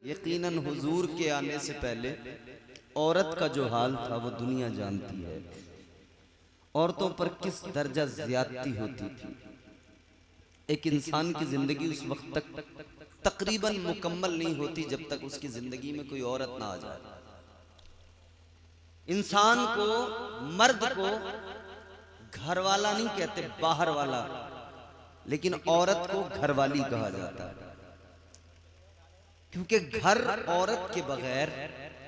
यकीनन हुजूर के आने से पहले औरत का जो हाल था वो दुनिया जानती है। औरतों पर किस दर्जा ज्यादती होती थी। एक इंसान की जिंदगी उस वक्त तक तकरीबन मुकम्मल नहीं होती जब तक उसकी जिंदगी में कोई औरत ना आ जाए। इंसान को, मर्द को घर वाला नहीं कहते, बाहर वाला, लेकिन औरत को घरवाली कहा जाता है, क्योंकि घर औरत के बगैर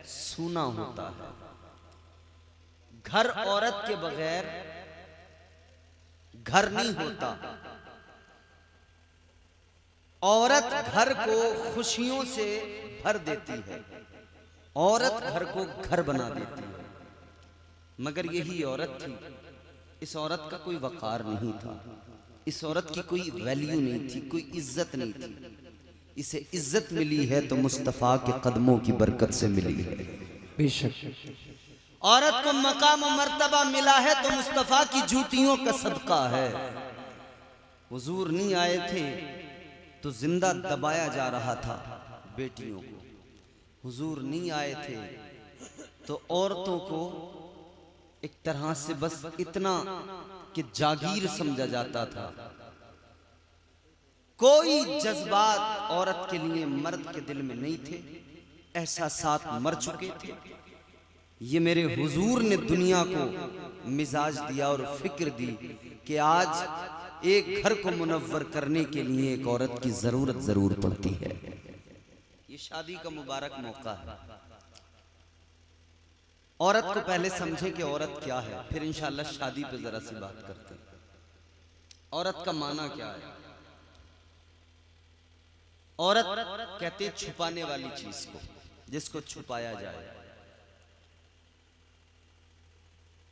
सूना होता है। घर औरत के बगैर घर नहीं होता। औरत घर को खुशियों से भर देती है, औरत घर को घर बना देती है। मगर यही औरत थी, इस औरत का कोई वकार नहीं था, इस औरत की कोई वैल्यू नहीं थी, कोई इज्जत नहीं थी। इसे इज्जत मिली है तो मुस्तफा के कदमों की बरकत से मिली है। बेशक औरत को मकाम और मर्तबा मिला है तो मुस्तफा की जूतियों का सदका है। हुजूर नहीं आए थे तो जिंदा दबाया जा रहा था बेटियों को। हुजूर नहीं आए थे तो औरतों को एक तरह से बस इतना कि जागीर समझा जाता था। कोई जज्बात औरत के लिए मर्द के दिल में नहीं थे, एहसासात मर चुके थे। ये मेरे हुजूर ने दुनिया को मिजाज दिया और फिक्र दी कि आज एक घर को मुनव्वर करने के लिए एक औरत की जरूरत जरूर पड़ती है। ये शादी का मुबारक मौका है। औरत को पहले समझे कि औरत क्या है, फिर इंशाअल्लाह शादी पे जरा सी बात करते हैं। औरत का माना क्या है? औरत कहते छुपाने वाली चीज को, जिसको छुपाया जाए।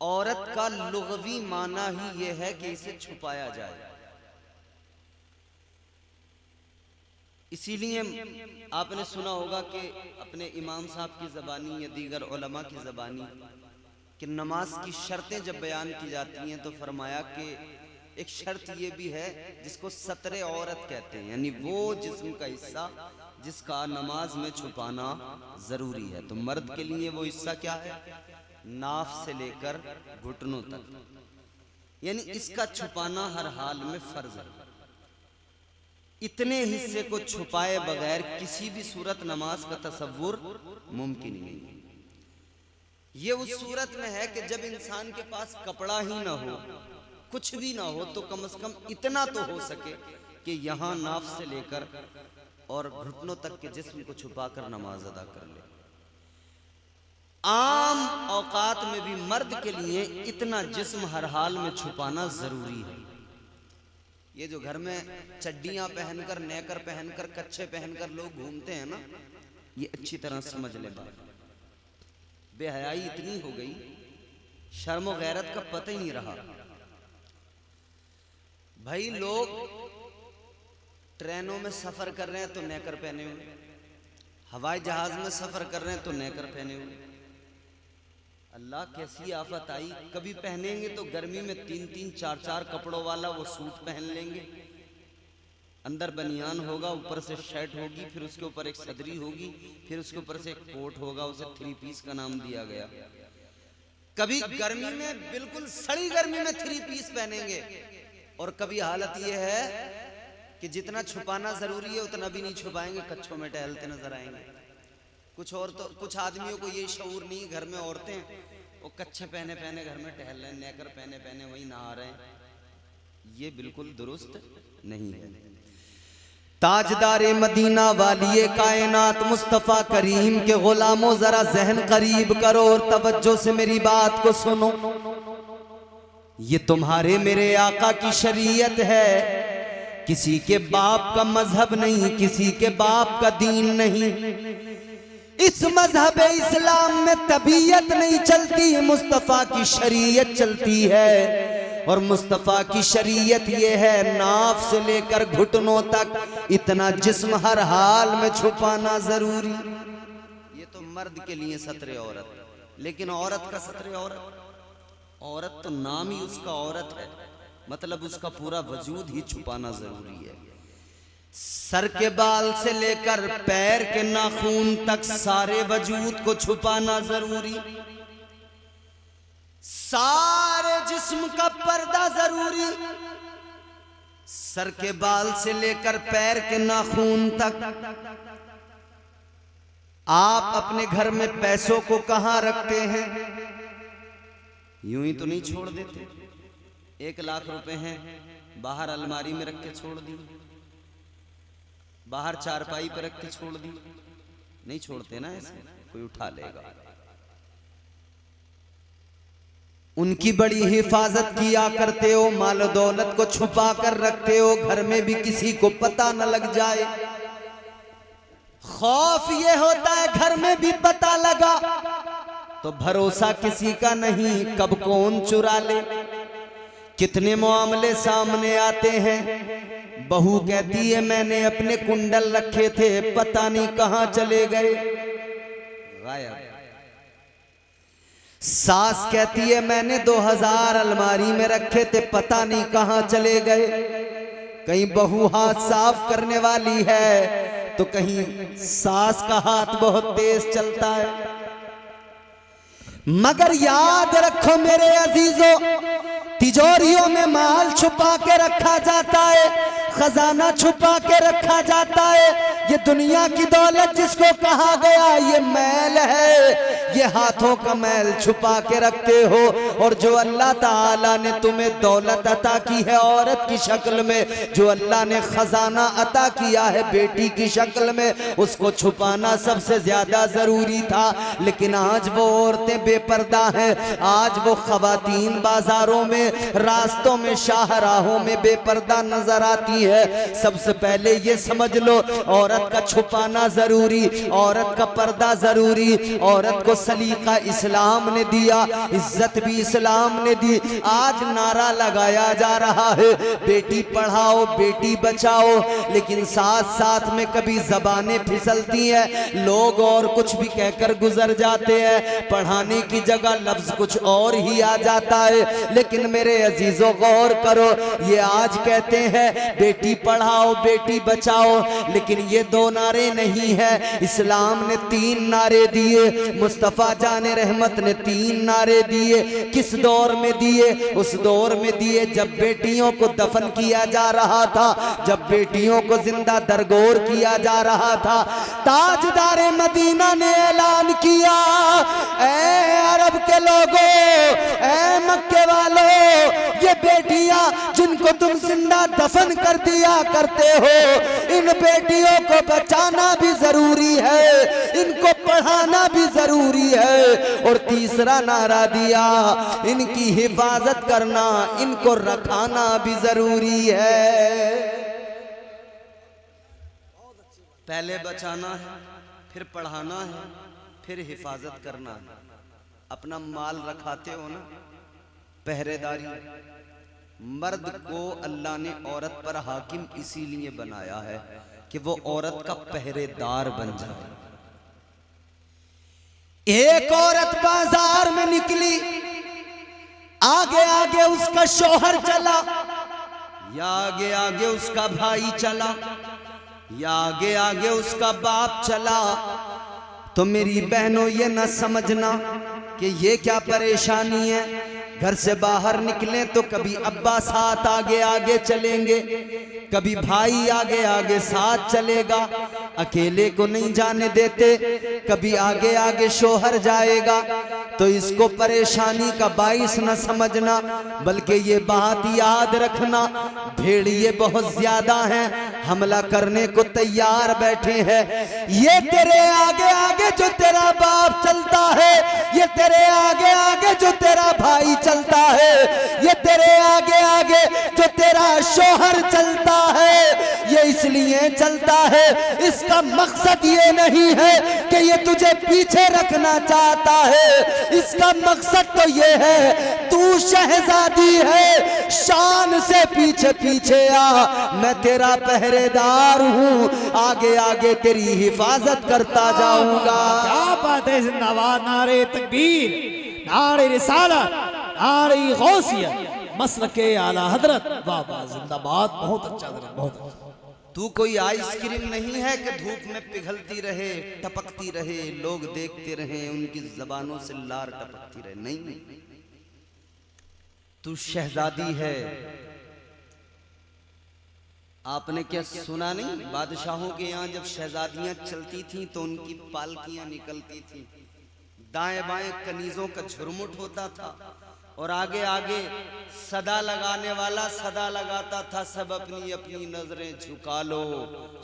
औरत का लुग़वी माना ही यह है कि इसे छुपाया जाए। इसीलिए आपने सुना होगा कि अपने इमाम साहब की ज़बानी या दीगर उलमा की ज़बानी कि नमाज की शर्तें जब बयान की जाती हैं तो फरमाया कि एक शर्त ये भी है जिसको सतरे औरत कहते हैं, यानी वो जिस्म का हिस्सा जिसका नमाज में छुपाना जरूरी है। तो मर्द के लिए वो हिस्सा क्या है? नाफ से लेकर घुटनों तक, यानी इसका छुपाना हर हाल में फर्ज है। इतने हिस्से को छुपाए बगैर किसी भी सूरत नमाज का तसव्वुर मुमकिन नहीं है। ये उस सूरत में है कि जब इंसान के पास कपड़ा ही ना हो, कुछ भी ना हो, तो कम से कम इतना तो हो सके कि यहाँ नाफ से लेकर और घुटनों तक के जिस्म को छुपाकर नमाज अदा कर ले। आम औकात में भी मर्द के लिए इतना जिस्म हर हाल में छुपाना जरूरी है। ये जो घर में चड्डियां पहनकर, नेकर पहनकर, कच्छे पहनकर लोग घूमते हैं ना, ये अच्छी तरह समझ ले बात। बेहयाई इतनी हो गई, शर्म और गैरत का पता ही नहीं रहा। भाई लोग ट्रेनों में सफर कर रहे हैं तो नेकर पहने हुए, हवाई जहाज में सफर कर रहे हैं तो नेकर पहने हुए। अल्लाह कैसी आफत आई। कभी पहनेंगे तो गर्मी में 3-3, 4-4 कपड़ों वाला वो सूट पहन लेंगे, अंदर बनियान होगा, ऊपर से शर्ट होगी, फिर उसके ऊपर एक सदरी होगी, फिर उसके ऊपर से एक कोट होगा, उसे 3 पीस का नाम दिया गया। कभी गर्मी में, बिल्कुल सड़ी गर्मी में 3 पीस पहनेंगे, और कभी हालत ये है कि जितना छुपाना जरूरी है उतना भी नहीं छुपाएंगे, कच्छों में टहलते नजर आएंगे। कुछ आदमियों को ये शऊर नहीं, घर में औरतें वो कच्छे पहने पहने घर में टहल रहे हैं, नेकर पहने पहने वही नहा रहे हैं। ये बिल्कुल दुरुस्त नहीं है। ताजदारे मदीना वालिए कायनात मुस्तफा करीम के गुलामों, जरा जहन करीब करो और तवज्जो से मेरी बात को सुनो। ये तुम्हारे मेरे आका की शरीयत है, किसी के बाप का मजहब नहीं, किसी के बाप का दीन नहीं। इस मजहब इस्लाम में तबीयत नहीं चलती, मुस्तफा की शरीयत चलती है। और मुस्तफा की शरीयत ये है, नाफ से लेकर घुटनों तक इतना जिस्म हर हाल में छुपाना जरूरी। ये तो मर्द के लिए सतरे औरत, लेकिन औरत का सतरे औरत, औरत तो नाम ही उसका औरत है, मतलब उसका पूरा वजूद ही छुपाना जरूरी है। सर के बाल से लेकर पैर के नाखून तक सारे वजूद को छुपाना जरूरी, सारे जिस्म का पर्दा जरूरी। सर के बाल से लेकर पैर के नाखून तक। आप अपने घर में पैसों को कहां रखते हैं? यूं ही तो नहीं छोड़ देते। 1 लाख रुपए हैं, बाहर अलमारी में रख के छोड़ दी, बाहर चारपाई पर रख के छोड़ दी। नहीं छोड़ते ना, ऐसे कोई उठा लेगा। उनकी बड़ी हिफाजत किया करते हो, माल दौलत को छुपा कर रखते हो, घर में भी किसी को पता न लग जाए। खौफ ये होता है घर में भी पता लगा तो भरोसा किसी का नहीं, कब कौन चुरा ले। कितने मामले सामने आते हैं, बहू कहती है मैंने अपने कुंडल रखे थे, पता नहीं कहां चले गए, गायब। सास कहती है मैंने 2000 अलमारी में रखे थे, पता नहीं कहां चले गए। कहीं बहू हाथ साफ करने वाली है तो कहीं सास का हाथ बहुत तेज चलता है। मगर याद रखो मेरे अजीजों, तिजोरियों में माल छुपा के रखा जाता है, खजाना छुपा के रखा जाता है। ये दुनिया की दौलत जिसको कहा गया ये मैल है, ये हाथों का मैल छुपा के रखते हो। और जो अल्लाह ताला ने तुम्हें दौलत अता की है औरत की शक्ल में, जो अल्लाह ने खजाना अता किया है बेटी की शक्ल में, उसको छुपाना सबसे ज्यादा जरूरी था। लेकिन आज वो औरतें बेपर्दा हैं, आज वो खवातीन बाजारों में, रास्तों में, शाहराहों में बेपर्दा नजर आती है। सबसे पहले ये समझ लो, औरत का छुपाना जरूरी, औरत का पर्दा जरूरी। औरत को सलीका इस्लाम ने दिया, इज्जत भी इस्लाम ने दी। आज नारा लगाया जा रहा है बेटी पढ़ाओ बेटी बचाओ, लेकिन साथ साथ में कभी जबानें फिसलती हैं, लोग और कुछ भी कहकर गुजर जाते हैं, पढ़ाने की जगह लफ्ज कुछ और ही आ जाता है। लेकिन मेरे अजीजों गौर करो, ये आज कहते हैं बेटी पढ़ाओ बेटी बचाओ, लेकिन ये 2 नारे नहीं है, इस्लाम ने 3 नारे दिए, मुस्तफा जाने रहमत ने 3 नारे दिए। किस दौर में दिए? उस दौर में दिए जब बेटियों को दफन किया जा रहा था, जब बेटियों को जिंदा दरगोर किया जा रहा था। ताजदारे मदीना ने ऐलान किया, ऐ अरब के लोगों, ऐ मक्के वालों, ये बेटियां जिनको तुम जिंदा दफन कर दिया करते हो, इन बेटियों को बचाना भी जरूरी है, इनको पढ़ाना भी जरूरी है। और तीसरा नारा दिया, इनकी हिफाजत करना, इनको रखाना भी जरूरी है। पहले बचाना है, फिर पढ़ाना है, फिर हिफाजत करना है। अपना माल रखाते हो ना, पहरेदारी। मर्द को अल्लाह ने औरत पर हाकिम इसीलिए बनाया है कि वो औरत का पहरेदार बन जाए। एक औरत बाजार में निकली, आगे आगे उसका शौहर चला, या आगे आगे उसका भाई चला, या आगे आगे उसका बाप चला, तो मेरी बहनों ये न समझना कि ये क्या परेशानी है। घर से बाहर निकले तो कभी अब्बा साथ आगे आगे चलेंगे, कभी भाई आगे आगे साथ चलेगा, अकेले को नहीं जाने देते, कभी आगे आगे शोहर जाएगा। तो इसको परेशानी का बाइस न समझना, बल्कि ये बात याद रखना, भेड़िए बहुत ज्यादा हैं, हमला करने को तैयार बैठे हैं। ये तेरे आगे आगे जो तेरा बाप चलता है, ये तेरे आगे आगे जो तेरा भाई चलता है, ये तेरे आगे आगे जो तेरा शौहर चलता है, ये इसलिए चलता है, इसका मकसद ये नहीं है कि ये तुझे पीछे रखना चाहता है, इसका मकसद तो ये है तू शहजादी है, शान से पीछे पीछे आ, मैं तेरा पहरेदार हूँ, आगे आगे तेरी हिफाजत करता जाऊंगा। क्या बात है, जिंदाबाद, नारे तकबीर, नारे रिसालत, नारे गौसियत, मसलके आला हजरत, वाह वाह, जिंदाबाद, बहुत अच्छा हजरत, बहुत अच्छा। तू कोई आइसक्रीम नहीं है कि धूप में पिघलती रहे, टपकती रहे, लोग देखते रहे, उनकी जबानों से लार टपकती रहे। नहीं, तू शहजादी है। आपने क्या सुना नहीं, बादशाहों के यहाँ जब शहजादियां चलती थीं तो उनकी पालकियां निकलती थीं, दाएं बाएं कनीजों का झुरमुट होता था और आगे आगे सदा लगाने वाला सदा लगाता था, सब अपनी अपनी नजरें झुका लो,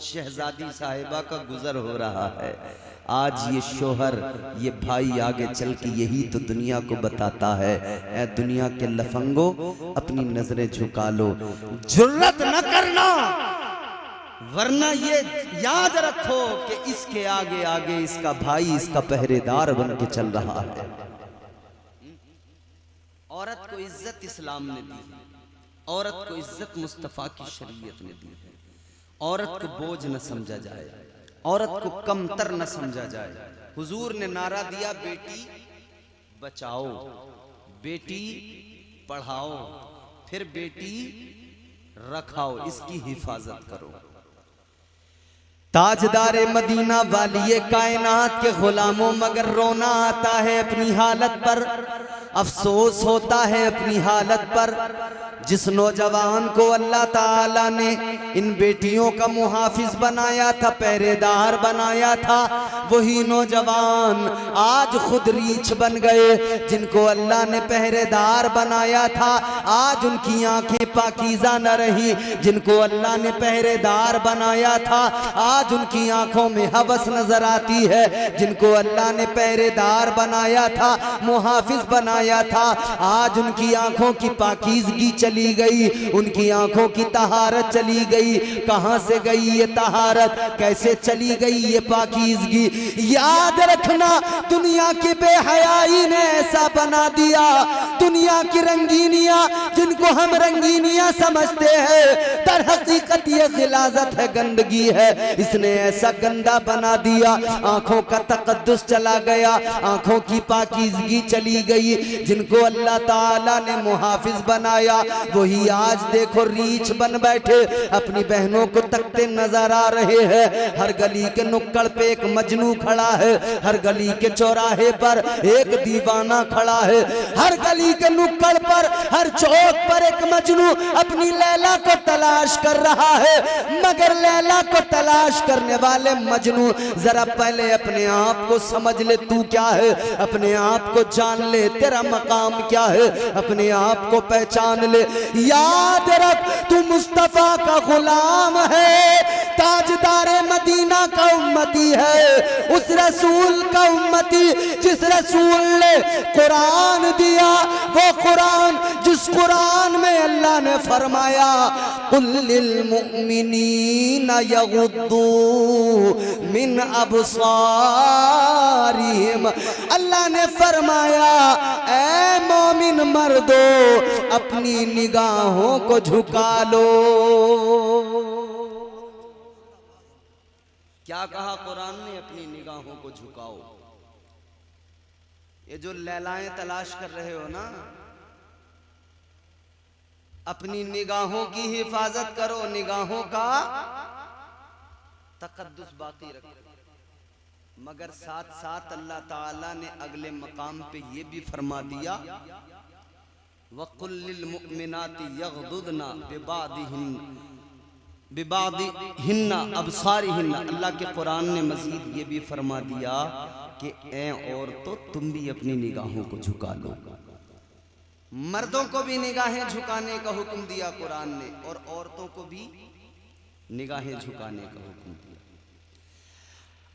शहजादी साहिबा का गुजर हो रहा है। आज ये शोहर, ये भाई आगे चल के यही तो दुनिया को बताता है, ऐ दुनिया के लफंगो अपनी नजरें झुका लो, जुर्रत न करना, वरना ये याद रखो कि इसके आगे आगे इसका भाई इसका पहरेदार बन के चल रहा है। औरत को इज्जत इस्लाम ने दी है, औरत को इज्जत मुस्तफा की शरीयत ने दी है। औरत को बोझ न समझा जाए, औरत को कमतर न समझा जाए। हुजूर ने नारा दिया, बेटी बचाओ, बेटी पढ़ाओ, फिर बेटी रखाओ, इसकी हिफाजत करो। ताजदारे मदीना वालिए कायनात के गुलामों, मगर रोना आता है अपनी हालत पर, अफसोस होता है अपनी हालत पर। जिस नौजवान को अल्लाह ताला ने इन बेटियों का मुहाफिज बनाया था, पहरेदार बनाया था, वही नौजवान आज खुद रीछ बन गए। जिनको अल्लाह ने पहरेदार बनाया था आज उनकी आंखें पाकीज़ा न रही, जिनको अल्लाह ने पहरेदार बनाया था आज उनकी आंखों में हवस नजर आती है। जिनको अल्लाह ने पहरेदार बनाया था, मुहाफिज बनाया था, आज उनकी आंखों की पाकीज़गी चली गई, उनकी आंखों की तहारत चली गई। कहां से गई ये तहारत, कैसे चली गई ये पाकीज़गी? याद रखना, दुनिया की बेहयाई ने ऐसा बना दिया, दुनिया की रंगीनियां जिनको हम रंगीनियां समझते हैं, दर हकीकत ये गिलाजत है, गंदगी है। इसने ऐसा गंदा बना दिया, आंखों का तकद्दुस चला गया, आंखों की पाकीज़गी चली गई। जिनको अल्लाह ताला ने मुहाफिज बनाया वही आज देखो रीछ बन बैठे, अपनी बहनों को तकते नजर आ रहे हैं। हर गली के नुक्कड़ पे एक मजनू खड़ा है, हर गली के चौराहे पर एक दीवाना खड़ा है, हर गली के नुक्कड़ पर, हर चौक पर एक मजनू अपनी लैला को तलाश कर रहा है। मगर लैला को तलाश करने वाले मजनू, जरा पहले अपने आप को समझ ले, तू क्या है, अपने आप को जान ले, तेरा मकाम क्या है, अपने आप को पहचान ले। याद रख, तू मुस्तफा का गुलाम है, ताजदारे मदीना का उम्मती है, उस रसूल का उम्मती जिस रसूल ने कुरान दिया, वो कुरान जिस कुरान में अल्लाह ने फरमाया, कुल्लिल मुमिनीना यगुद्दू मिन अबसारिहिम, अल्लाह ने फरमाया ऐ मोमिन मर्दो अपनी निगाहों को झुका लो। क्या कहा कुरान ने? अपनी निगाहों को झुकाओ। ये जो लैलाएं तलाश कर रहे हो ना, अपनी निगाहों की हिफाजत करो, निगाहों का तकद्दुस बाकी रखो। मगर साथ साथ अल्लाह ताला ने अगले मकाम पे ये भी फरमा दिया, वकुल्लिल मुमिनाति यगदुदना बिबादिहिन्ना अबसारिहिन्ना। अल्लाह के कुरान ने मजीद ये भी फरमा दिया कि ऐ औरतों तुम भी अपनी निगाहों को झुका लो। मर्दों को भी निगाहें झुकाने का हुक्म दिया कुरान ने, और औरतों को भी निगाहें झुकाने का हुक्म दिया।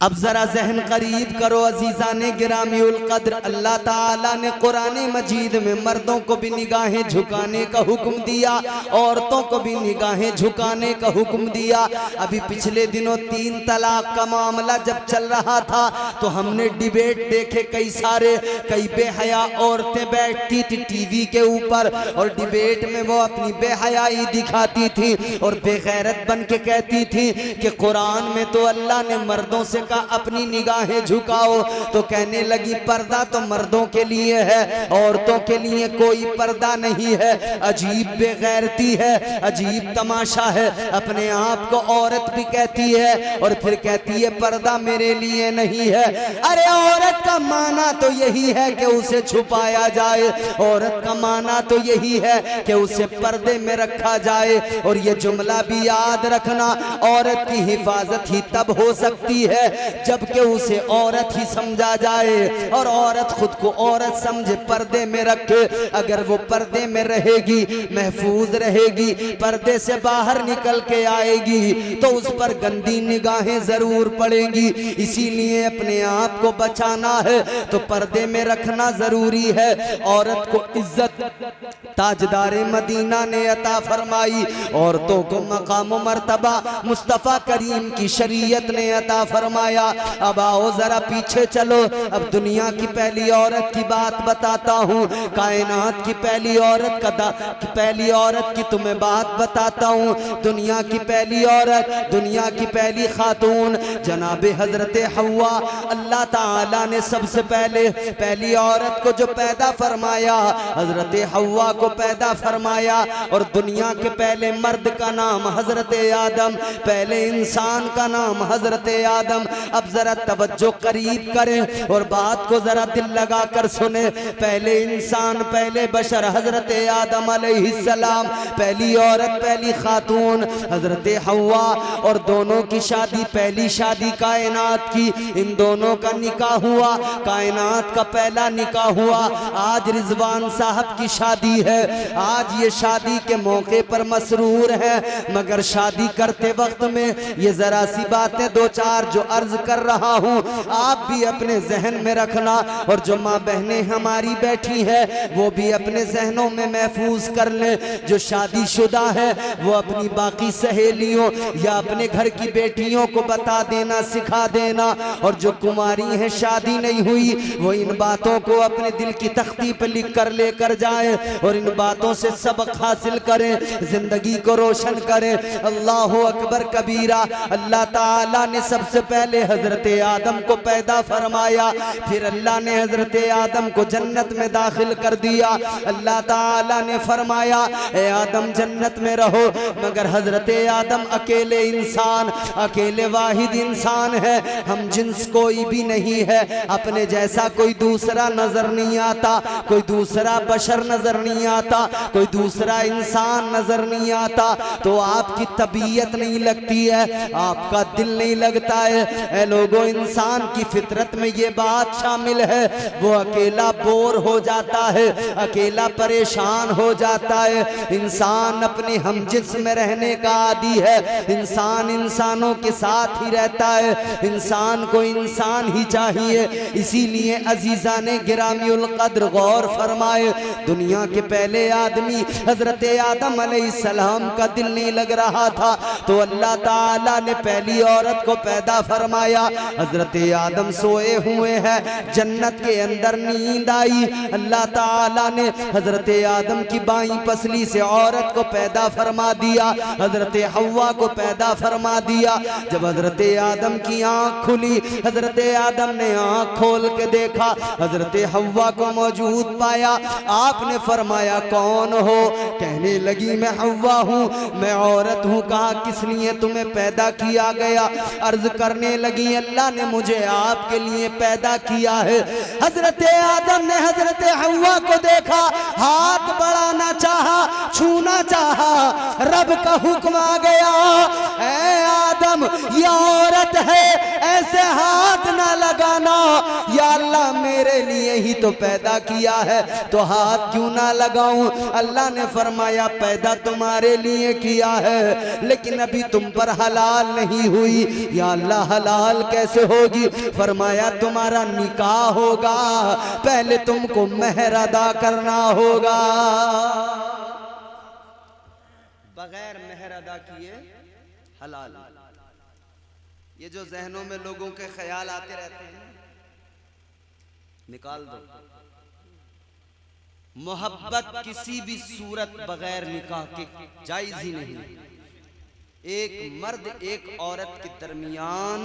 अब जरा जहन करीब करो अजीजाने गिरामीउल कद्र, अल्लाह ताला ने कुरान मजीद में मर्दों को भी निगाहें झुकाने का हुक्म दिया, औरतों को भी निगाहें झुकाने का हुक्म दिया। अभी पिछले दिनों 3 तलाक का मामला जब चल रहा था तो हमने डिबेट देखे, कई सारे, कई बेहया औरतें बैठती थी टीवी के ऊपर और डिबेट में वो अपनी बेहयाई दिखाती थी और बेगैरत बन के कहती थी कि कुरान में तो अल्लाह ने मर्दों से कहा अपनी निगाहें झुकाओ, तो कहने लगी पर्दा तो मर्दों के लिए है, औरतों के लिए कोई पर्दा नहीं है। अजीब बेगैरती है, अजीब तमाशा है, अपने आप को औरत भी कहती है और फिर कहती है पर्दा मेरे लिए नहीं है। अरे औरत का माना तो यही है कि उसे छुपाया जाए, औरत का माना तो यही है कि उसे पर्दे में रखा जाए। और ये जुमला भी याद रखना, औरत की हिफाजत ही तब हो सकती है जबकि उसे औरत ही समझा जाए और औरत खुद को औरत समझे, पर्दे में रखे। अगर वो पर्दे में रहेगी, महफूज रहेगी, पर्दे से बाहर निकल के आएगी तो उस पर गंदी निगाहें जरूर पड़ेंगी। इसीलिए अपने आप को बचाना है तो पर्दे में रखना जरूरी है। औरत को इज्जत ताजदारे मदीना ने अता फरमाई, औरतों को मकाम व मर्तबा मुस्तफ़ा करीम की शरीयत ने अता फरमाया। अब आओ जरा पीछे चलो, अब दुनिया की पहली औरत की बात बताता हूँ, कायनात की पहली औरत की तुम्हें बात बताता हूँ। दुनिया की पहली औरत, दुनिया की पहली खातून जनाबे हजरत हव्वा। अल्लाह ताला ने सबसे पहले पहली औरत को जो पैदा फरमाया, हजरत हव्वा को पैदा फरमाया। और दुनिया के पहले मर्द का नाम हजरत आदम, पहले इंसान का नाम हजरत आदम। अब जरा तवज्जो करीब करें और बात को जरा दिल लगा कर सुने। पहले इंसान, पहले बशर हजरत आदम अलैहिस्सलाम, पहली औरत, पहली खातून हजरत हव्वा। और दोनों की शादी, पहली शादी कायनात की, इन दोनों का निकाह हुआ, कायनात का पहला निकाह हुआ। आज रिजवान साहब की शादी है, आज ये शादी के मौके पर मसरूर है, मगर शादी करते वक्त में ये जरा सी बातें दो चार जो अर्ज कर रहा हूँ आप भी अपने जहन में रखना, और जो माँ बहनें हमारी बैठी है वो भी अपने जहनों में महफूज कर ले। जो शादीशुदा है वो अपनी बाकी सहेलियों या अपने घर की बेटियों को बता देना, सिखा देना, और जो कुमारी है, शादी नहीं हुई, वो इन बातों को अपने दिल की तख्ती पर लिख कर लेकर जाए और इन बातों से सबक हासिल करें, जिंदगी को रोशन करें। अल्लाह अकबर कबीरा। अल्लाह ताला ने सबसे पहले हजरत आदम को पैदा फरमाया, फिर अल्लाह ने हजरत आदम को जन्नत में दाखिल कर दिया। अल्लाह ताला ने फरमाया ए आदम जन्नत में रहो, मगर हजरत आदम अकेले इंसान, अकेले वाहिद इंसान है, हम जिन्स कोई भी नहीं है, अपने जैसा कोई दूसरा नजर नहीं आता, कोई दूसरा बशर नजर नहीं आता, कोई दूसरा इंसान नजर नहीं आता। तो आपकी तबीयत नहीं लगती है, आपका दिल नहीं लगता है। ए लोगों, इंसान की फितरत में ये बात शामिल है, वो अकेला बोर हो जाता है, अकेला परेशान हो जाता है। इंसान अपने हम जिस्म में रहने का आदी है, इंसान इंसानों के साथ ही रहता है, इंसान को इंसान ही चाहिए। इसीलिए अजीजा ने गिरामीउल कद्र गौर फरमाए, दुनिया के पहले आदमी हजरत आदम अलैहिस्सलाम का दिल नहीं लग रहा था तो अल्लाह ताला ने पहली औरत को पैदा फरमाया। हजरत आदम सोए हुए हैं, जन्नत के अंदर नींद आई, अल्लाह ताला ने हजरत आदम की बाईं पसली से औरत को पैदा फरमा दिया, हजरत हव्वा को पैदा फरमा दिया। जब हजरत आदम की आंख खुली, हजरत आदम ने आंख खोल के देखा, हजरत हव्वा को मौजूद पाया। आपने फरमाया कौन हो? कहने लगी मैं हव्वा हूँ, मैं औरत हूँ। कहा किस लिए तुम्हें पैदा किया गया? अर्ज करने लगी अल्लाह ने मुझे आपके लिए पैदा किया है। हजरत आदम ने हजरत हव्वा को देखा, हाथ बढ़ाना चाहा, छूना चाहा, रब का हुक्म आ गया, ऐ आदम ये औरत है, ऐसे हाथ ना लगाना। या अल्लाह मेरे लिए ही तो पैदा किया है, तो हाथ क्यों ना लगाऊं? अल्लाह ने फरमाया पैदा तुम्हारे लिए किया है, लेकिन अभी तुम पर हलाल नहीं हुई। या अल्लाह हलाल कैसे होगी? फरमाया तुम्हारा निकाह होगा, पहले तुमको मेहर अदा करना होगा। बगैर मेहर अदा किए हलाल। ये जो जहनों में लोगों के ख्याल आते रहते हैं, निकाल दो। मोहब्बत किसी भी सूरत बगैर निकाह के जायज ही नहीं। एक मर्द एक औरत के दरमियान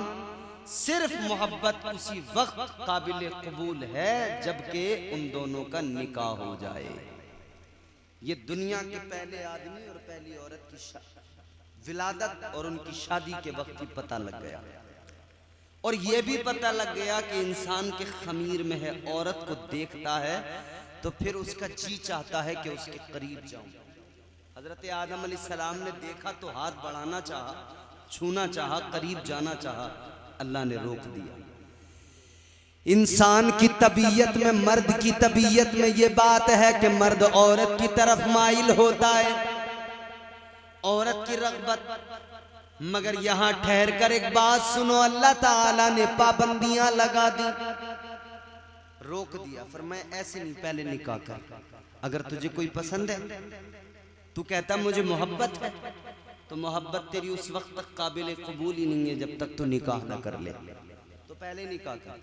सिर्फ मोहब्बत उसी वक्त काबिल कबूल है जबकि उन दोनों का निकाह हो जाए। ये दुनिया के पहले आदमी और पहली औरत की विलादत और उनकी शादी के वक्त ही पता लग गया। और यह भी पता लग गया कि इंसान के खमीर में है, औरत को देखता है तो फिर उसका जी चाहता है कि उसके करीब जाऊं। हजरत आदम अलैहिस्सलाम ने देखा तो हाथ बढ़ाना चाहा, छूना चाहा, करीब जाना चाहा, अल्लाह ने रोक दिया। इंसान की तबीयत में, मर्द की तबीयत में ये बात है कि मर्द औरत की तरफ माइल होता है, औरत की रग़बत। मगर यहां ठहर कर एक बात सुनो, अल्लाह ताला ने पाबंदियां लगा दी, रोक दिया। फरमाया ऐसे नहीं, पहले निकाह कर। अगर तुझे कोई पसंद है, तू कहता मुझे मोहब्बत है, तो मोहब्बत तेरी उस वक्त तक काबिल कबूल ही नहीं है जब तक तू निकाह ना कर ले, तो पहले निकाह कर।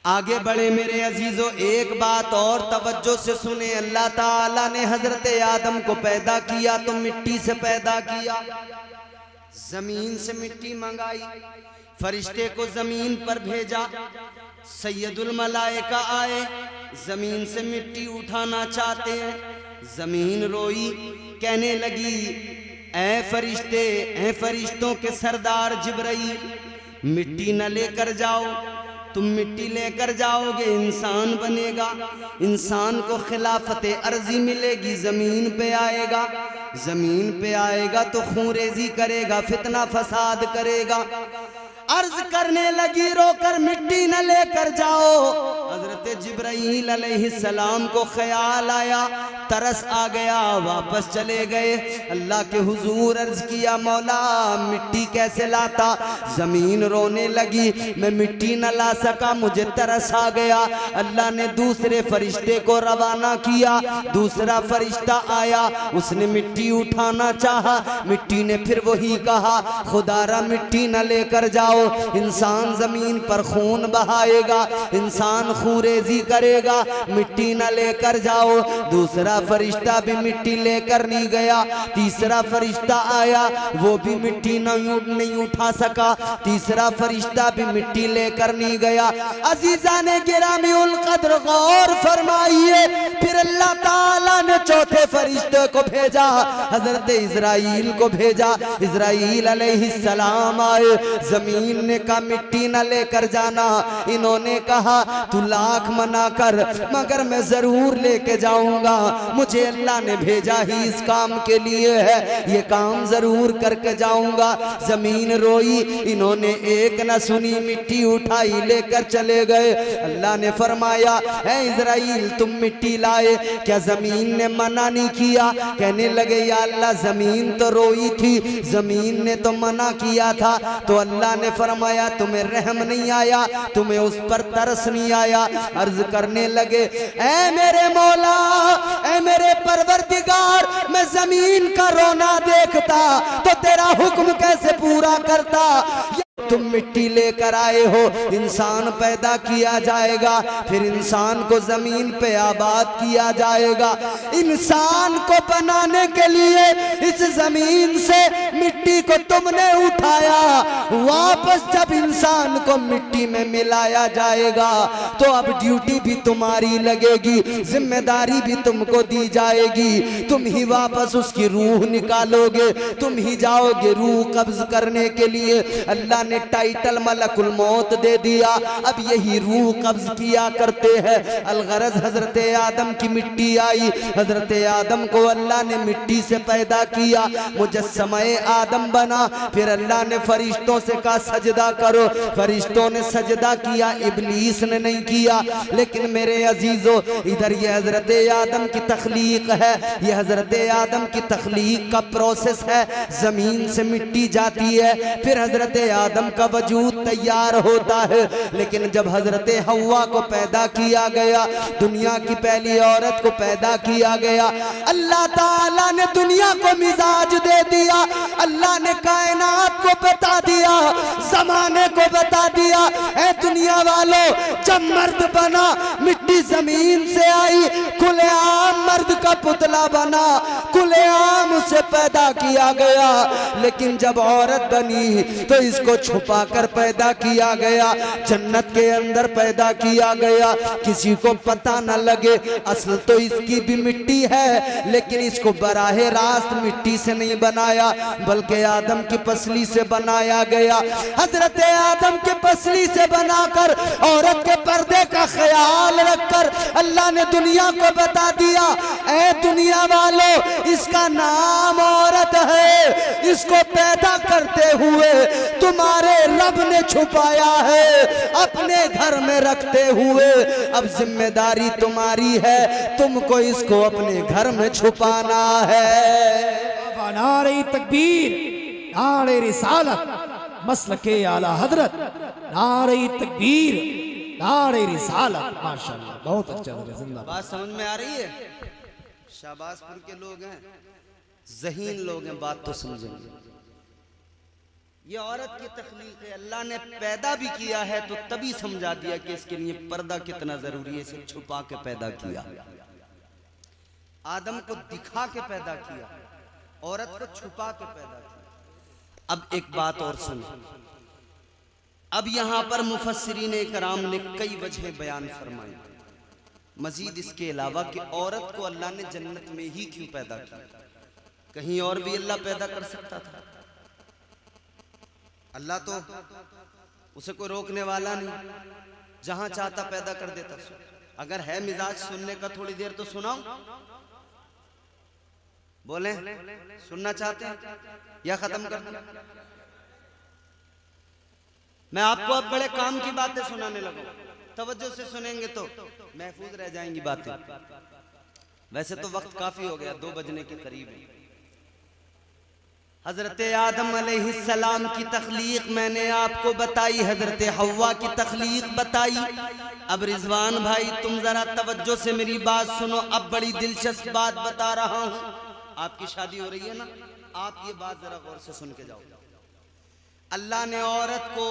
आगे बढ़े मेरे अजीजों, एक बात और तवज्जो से सुने। अल्लाह ताला ने हजरत आदम को पैदा किया तो मिट्टी से पैदा किया, जमीन से मिट्टी मंगाई, फरिश्ते को जमीन पर भेजा, सैयदुल मलाइका आए, जमीन से मिट्टी उठाना चाहते हैं। जमीन रोई, कहने लगी ऐ फरिश्ते, ऐ फरिश्तों के सरदार जिब्राइल, मिट्टी न लेकर जाओ, तुम मिट्टी लेकर जाओगे इंसान बनेगा, इंसान को खिलाफत अर्जी मिलेगी, जमीन पे आएगा, जमीन पे आएगा तो खूंरेजी करेगा, फितना फसाद करेगा। अर्ज करने लगी रोकर मिट्टी न लेकर जाओ। हजरत जिब्राईल अलैहिस्सलाम को ख्याल आया, तरस आ गया, वापस चले गए। अल्लाह के हुजूर अर्ज किया मौला मिट्टी कैसे लाता? जमीन रोने लगी, मैं मिट्टी न ला सका, मुझे तरस आ गया। अल्लाह ने दूसरे फरिश्ते को रवाना किया, दूसरा फरिश्ता आया, उसने मिट्टी उठाना चाहा, मिट्टी ने फिर वही कहा खुदारा मिट्टी न लेकर जाओ, इंसान जमीन पर खून बहाएगा, इंसान खूरेजी करेगा, मिट्टी न लेकर जाओ। दूसरा फरिश्ता भी मिट्टी लेकर नहीं गया, तीसरा फरिश्ता आया, वो भी मिट्टी नहीं उठा सका, तीसरा फरिश्ता भी मिट्टी लेकर नहीं गया। अजीजा ने गिरामी उल कद्र गौर फरमाइए, फिर अल्लाह ताला ने चौथे फरिश्ते को भेजा, हजरत इजराइल को भेजा। इजराइल अलैहिस्सलाम आए, जमीन ने कहा मिट्टी न लेकर जाना। इन्होंने कहा तू लाख मना कर मगर मैं जरूर लेके जाऊंगा, मुझे अल्लाह ने भेजा ही इस काम के लिए है, ये काम जरूर करके जाऊंगा। जमीन रोई, इन्होंने एक न सुनी, मिट्टी उठाई लेकर चले गए। अल्लाह ने फरमाया ऐ इजराइल तुम मिट्टी लाए, क्या जमीन ने मना नहीं किया? कहने लगे या अल्लाह जमीन तो रोई थी, जमीन ने तो मना किया था। तो अल्लाह ने फरमाया तुम्हें रहम नहीं आया, तुम्हें उस पर तरस नहीं आया। अर्ज करने लगे ऐ मेरे मौला, ऐ मेरे परवरदिगार, मैं जमीन का रोना देखता तो तेरा हुक्म कैसे पूरा करता? तुम मिट्टी लेकर आए हो, इंसान पैदा किया जाएगा, फिर इंसान को जमीन पे आबाद किया जाएगा। इंसान को बनाने के लिए इस जमीन से मिट्टी को तुमने उठाया, वापस जब इंसान को मिट्टी में मिलाया जाएगा तो अब ड्यूटी भी तुम्हारी लगेगी, जिम्मेदारी भी तुमको दी जाएगी, तुम ही वापस उसकी रूह निकालोगे, तुम ही जाओगे रूह कब्ज करने के लिए। अल्लाह ने टाइटल मलकुल मौत दे दिया, अब यही रूह कब्ज किया करते हैं। अलगरज हजरत आदम की मिट्टी आई, हजरत आदम को अल्लाह ने मिट्टी से पैदा किया, मुजस्समे आदम बना। फिर अल्लाह ने फरिश्तों से कहा सजदा करो, फरिश्तों ने सजदा किया, इब्लीस ने नहीं किया। लेकिन मेरे अजीजों इधर ये हजरत आदम की तख्लीक है, ये हजरत आदम की तख्लीक का प्रोसेस है। जमीन से मिट्टी जाती है, फिर हजरत आदम का वजूद तैयार होता है। लेकिन जब हजरत हव्वा को पैदा किया गया, दुनिया की पहली औरत को पैदा किया गया, अल्लाह ताला ने दुनिया को मिजाज दे दिया, अल्लाह ने कायनात को बता दिया, जमाने को बता दिया, ऐ दुनिया वालों जब मर्द बना मिट्टी मिट्टी जमीन से आई, खुलेआम मर्द का पुतला बना, खुलेआम उसे पैदा किया गया। लेकिन जब औरत बनी तो इसको छुपा कर पैदा किया गया, जन्नत के अंदर पैदा किया गया, किसी को पता न लगे। असल तो इसकी भी मिट्टी है, लेकिन इसको बराहे रास्त मिट्टी से नहीं बनाया, बल्कि आदम की पसली से बनाया गया। हजरत आदम के पसली से बनाकर औरत के पर्दे का ख्याल रखकर अल्लाह ने दुनिया को बता दिया, ऐ दुनिया वालों, इसका नाम औरत है, इसको पैदा करते हुए तुम्हारे रब ने छुपाया है अपने घर में रखते हुए। अब जिम्मेदारी तुम्हारी है, तुमको इसको अपने घर में छुपाना है। नारे तकबीर, नारे रिसालत, मसलके आला हजरत, नारे तकबीर, नारे रिसालत। माशाअल्लाह, बहुत अच्छा जिंदा। बात समझ में आ रही है? शाबाशपुर के लोग हैं, ज़हीन लोग हैं, बात तो समझेंगे। ये औरत की तख्लीक है, अल्लाह ने पैदा भी किया है तो तभी समझा दिया कि इसके लिए पर्दा कितना जरूरी है। इसे छुपा के पैदा किया, आदम को दिखा के पैदा किया, औरत को छुपा के पैदा किया। अब एक बात और सुनो, अब यहां पर मुफस्सिरीन इकराम ने कई वजह बयान फरमाई मजीद इसके अलावा कि औरत को अल्लाह ने जन्नत में ही क्यों पैदा किया, कहीं और भी अल्लाह पैदा कर सकता था। अल्लाह तो उसे कोई रोकने वाला नहीं, जहां चाहता पैदा कर देता। अगर है मिजाज सुनने का थोड़ी देर तो सुनाओ, बोले सुनना चाहते हैं या खत्म कर दें? मैं आपको अब बड़े काम की बातें सुनाने लगा, तवज्जो से सुनेंगे तो महफूज रह जाएंगी बातें। वैसे तो वक्त काफी हो गया, 2 बजने के करीब है। हजरत आदम अलैहिस्सलाम की तख्लीक मैंने आपको बताई, हजरत हव्वा की तख्लीक बताई। अब रिजवान भाई तुम जरा तवज्जो से मेरी बात सुनो, अब बड़ी दिलचस्प बात बता रहा हूं। आपकी शादी हो रही है ना, आप ये बात जरा गौर से सुन के जाओ। अल्लाह ने औरत को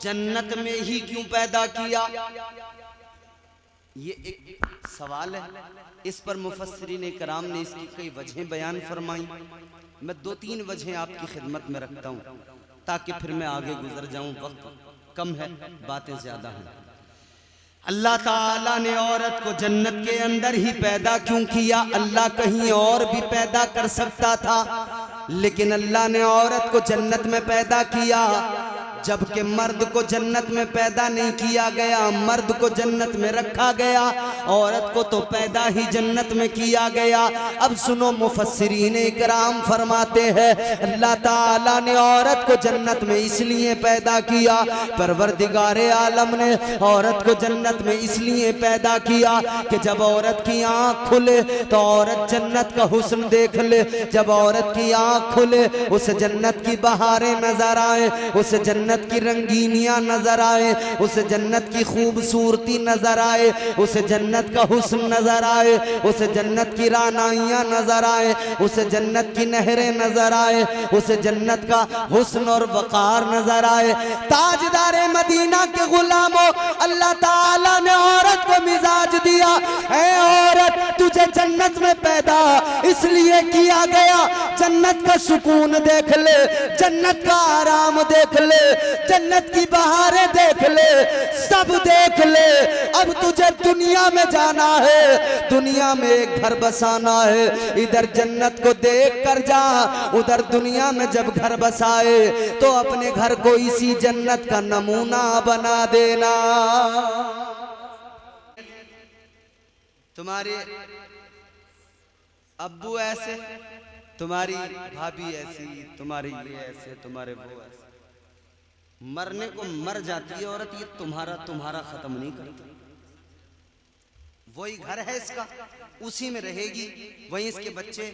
जन्नत में ही क्यों पैदा किया, ये एक सवाल है। इस पर मुफस्सिरीन इकराम ने इसकी कई वजहें बयान फरमाई। मैं 2-3 वजहें आपकी खिदमत में रखता हूं ताकि फिर मैं आगे गुजर जाऊं, वक्त कम है, बातें ज्यादा हैं। अल्लाह ताला ने औरत को जन्नत के अंदर ही पैदा क्यों किया? अल्लाह कहीं और भी पैदा कर सकता था, लेकिन अल्लाह ने औरत को जन्नत में पैदा किया, जबकि मर्द को जन्नत में पैदा नहीं किया गया, मर्द को जन्नत में रखा गया, औरत को तो पैदा ही जन्नत में किया गया। अब सुनो, मुफस्सिरीन इकराम फरमाते हैं अल्लाह ताला ने औरत को जन्नत में इसलिए पैदा किया, परवरदिगारे आलम ने औरत को जन्नत में इसलिए पैदा किया कि जब औरत की आंख खुले तो औरत जन्नत का हुस्न देख ले, जब औरत की आंख खुले उसे जन्नत की बहारें नजर आए, उसे जन्नत की रंगीनियां नजर आए, उसे जन्नत की खूबसूरती नजर आए, उसे जन्नत का हुस्न नजर आए, उसे जन्नत की रानाइयां नजर आए, उसे जन्नत की नहरें नजर आए, उसे जन्नत का हुस्न और वकार नजर आए। ताजदारे मदीना के गुलामों, अल्लाह ताला ने औरत को मिजाज दिया, ऐ औरत तुझे जन्नत में पैदा इसलिए किया गया, जन्नत का सुकून देख ले, जन्नत का आराम देख ले, जन्नत की बहारें देख ले, सब देख ले। अब तुझे दुनिया में जाना है, दुनिया में एक घर बसाना है, इधर जन्नत को देख कर जा, उधर दुनिया में जब घर बसाए तो अपने घर को इसी जन्नत का नमूना बना देना। तुम्हारे अब्बू ऐसे, तुम्हारी भाभी ऐसी, तुम्हारी ये ऐसे, तुम्हारे वो ऐसे, मरने को मर जाती है औरत, ये तुम्हारा तुम्हारा खत्म नहीं करती। वही घर है इसका, उसी में रहेगी, वहीं इसके बच्चे,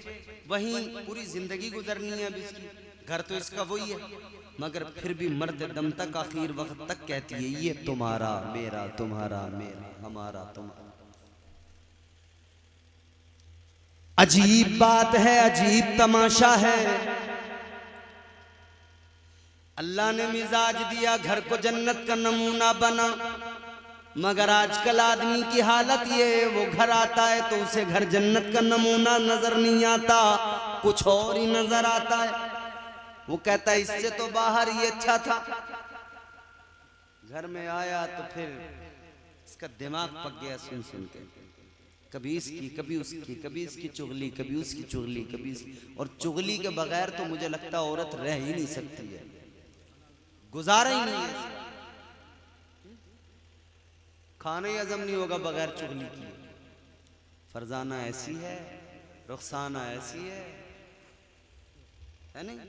वहीं पूरी जिंदगी गुजरनी है। अब इसकी घर तो इसका वही है, मगर फिर भी मर्द दम तक आखिर वक्त तक कहती है ये तुम्हारा मेरा, तुम्हारा मेरा, हमारा तुम्हारा। अजीब बात है, अजीब तमाशा है। अल्लाह ने मिजाज दिया, घर को जन्नत का नमूना बना, मगर आजकल आदमी की हालत ये है, वो घर आता है तो उसे घर जन्नत का नमूना नजर नहीं आता, कुछ और ही नजर आता है। वो कहता है इससे तो बाहर ही अच्छा था। घर में आया तो फिर इसका दिमाग पक गया सुन सुन के, कभी इसकी कभी उसकी, कभी इसकी चुगली कभी उसकी चुगली कभी इसकी। और चुगली के बगैर तो मुझे लगता है औरत रह ही नहीं सकती है, गुजारा ही नहीं है। खाना ही हजम नहीं होगा बगैर चुगली की। फरजाना ऐसी है, रुखसाना ऐसी है नहीं?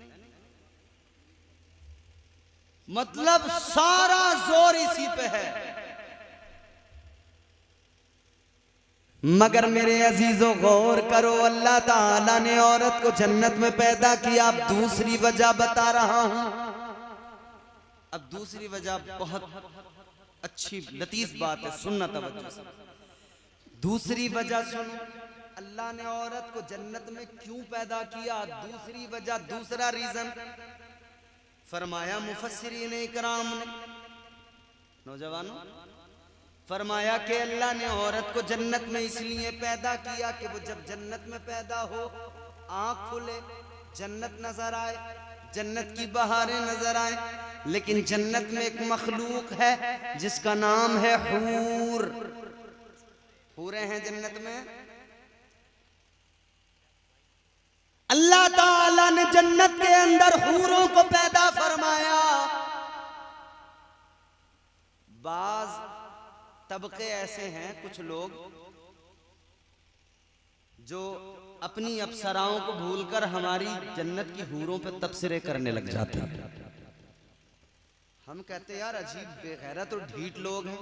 मतलब सारा जोर इसी पे है। मगर मेरे अजीजों गौर करो, अल्लाह ताला ने औरत को जन्नत में पैदा किया। अब दूसरी वजह बता रहा हूं। अब दूसरी वजह बहुत अच्छी लतीफ बात है, सुनना तवज्जो से। दूसरी वजह सुनो, अल्लाह ने औरत को जन्नत में क्यों पैदा किया। दूसरी वजह, दूसरा रीजन फरमाया मुफस्सिरीन इकराम ने, नौजवानों, फरमाया कि अल्लाह ने औरत को जन्नत में इसलिए पैदा किया कि वो जब जन्नत में पैदा हो, आंख खुले, जन्नत नजर आए, जन्नत की बहारें नजर आए। लेकिन जन्नत में एक मखलूक है जिसका नाम है हूर। हूरें हैं जन्नत में। अल्लाह ताला ने जन्नत के अंदर हूरों को पैदा फरमाया। बाज तबके ऐसे हैं, कुछ लोग जो अपनी अप्सराओं को भूलकर हमारी जन्नत की हूरों पे तबसरे करने लग जाते हैं। हम कहते यार अजीब बेगैरत और ढीठ लोग हैं।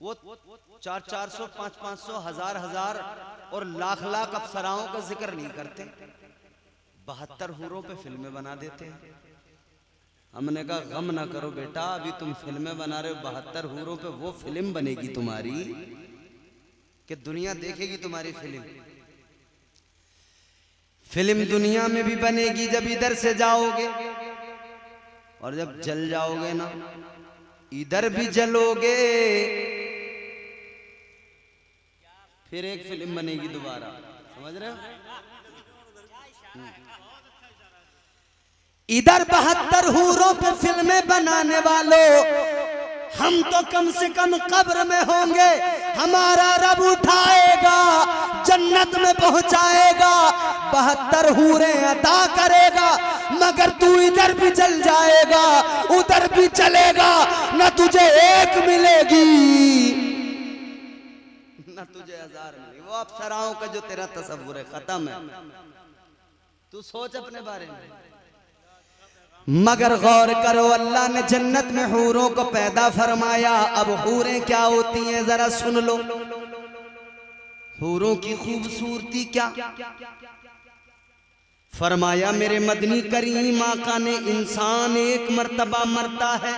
वो 400, 500, 1000 और लाख अप्सराओं का जिक्र नहीं करते, 72 हूरों पे फिल्में बना देते हैं। हमने कहा गम ना करो बेटा, अभी तुम फिल्में बना रहे हो 72 हूरों पे, वो फिल्म बनेगी तुम्हारी कि दुनिया देखेगी तुम्हारी फिल्म। फिल्म दुनिया में भी बनेगी जब इधर से जाओगे, और जब जल जाओगे ना इधर भी जलोगे, फिर एक फिल्म बनेगी दोबारा। समझ रहे हो? इधर 72 हूरों पे फिल्में बनाने वालों, हम तो कम से कम कब्र में होंगे, हमारा रब उठाएगा, जन्नत में पहुंचाएगा, 72 हूरें अता करेगा। मगर तू इधर भी जल जाएगा, उधर भी चलेगा, न तुझे एक मिलेगी न तुझे 1000 मिलेगी। वो अप्सराओं का जो तेरा तसव्वुर है खत्म है। तू सोच अपने बारे में। मगर गौर करो, अल्लाह ने जन्नत में हूरों को पैदा फरमाया। अब हूरें क्या होती हैं जरा सुन लो। हूरों की खूबसूरती क्या फरमाया मेरे मदनी करीम आका ने। इंसान एक मर्तबा मरता है,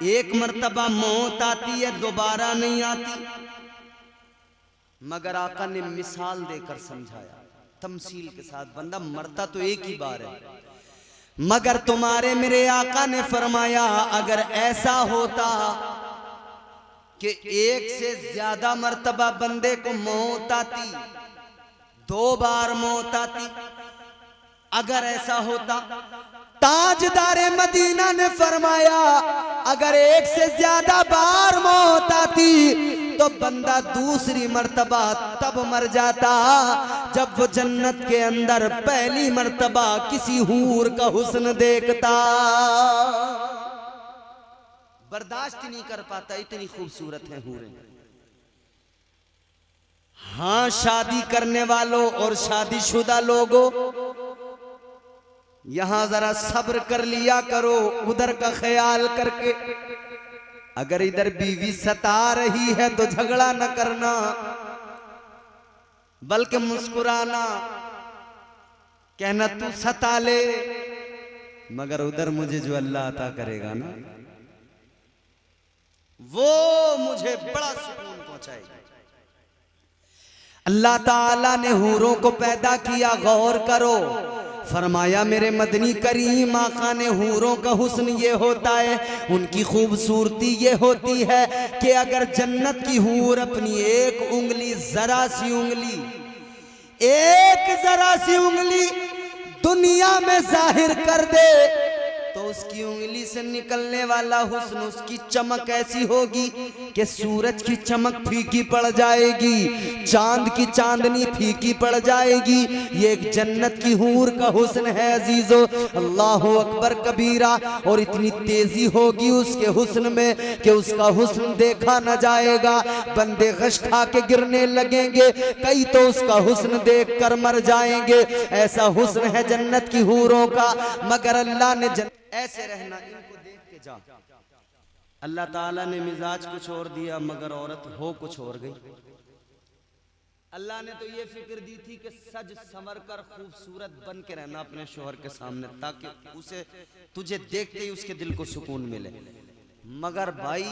एक मर्तबा मौत आती है, दोबारा नहीं आती। मगर आका ने मिसाल देकर समझाया, तमसील के साथ। बंदा मरता तो एक ही बार है, मगर तुम्हारे मेरे आका ने फरमाया अगर ऐसा होता कि एक से ज्यादा मर्तबा बंदे को मौत आती, 2 बार मौत आती, अगर ऐसा होता, ताजदारे मदीना ने फरमाया अगर एक से ज्यादा बार मौत आती तो बंदा दूसरी मर्तबा तब मर जाता जब वो जन्नत के अंदर पहली मर्तबा किसी हूर का हुस्न देखता। बर्दाश्त नहीं कर पाता, इतनी खूबसूरत है हूरें। हाँ, शादी करने वालों और शादीशुदा लोगों, यहां जरा सब्र कर लिया करो, उधर का ख्याल करके। अगर इधर बीवी सता रही है तो झगड़ा न करना, बल्कि मुस्कुराना, कहना तू सता ले, मगर उधर मुझे जो अल्लाह अता करेगा ना, वो मुझे बड़ा सुकून पहुंचाएगा। अल्लाह ताला ने हूरों को पैदा किया, गौर करो। फरमाया मेरे मदनी करीम आका ने हूरों का हुस्न ये होता है, उनकी खूबसूरती ये होती है कि अगर जन्नत की हूर अपनी एक उंगली, जरा सी उंगली, एक जरा सी उंगली दुनिया में जाहिर कर दे तो उसकी उंगली से निकलने वाला हुस्न, उसकी चमक ऐसी होगी कि सूरज की चमक फीकी पड़ जाएगी, चांद की चांदनी फीकी पड़ जाएगी। ये एक जन्नत की हूर का हुस्न है अजीजो, अल्लाहु अकबर कबीरा। और इतनी तेजी होगी उसके हुस्न में कि उसका हुस्न देखा न जाएगा, बंदे गश खा के गिरने लगेंगे, कई तो उसका हुस्न देख कर मर जाएंगे। ऐसा हुस्न है जन्नत की हूरों का। मगर अल्लाह ने ऐसे रहना, इनको देख के जा। अल्लाह ताला ने मिजाज कुछ और दिया मगर औरत हो कुछ और गई। अल्लाह ने तो ये फिक्र दी थी कि सज संवर कर खूबसूरत बन के रहना अपने शोहर के सामने, ताकि उसे तुझे देखते ही उसके दिल को सुकून मिले। मगर भाई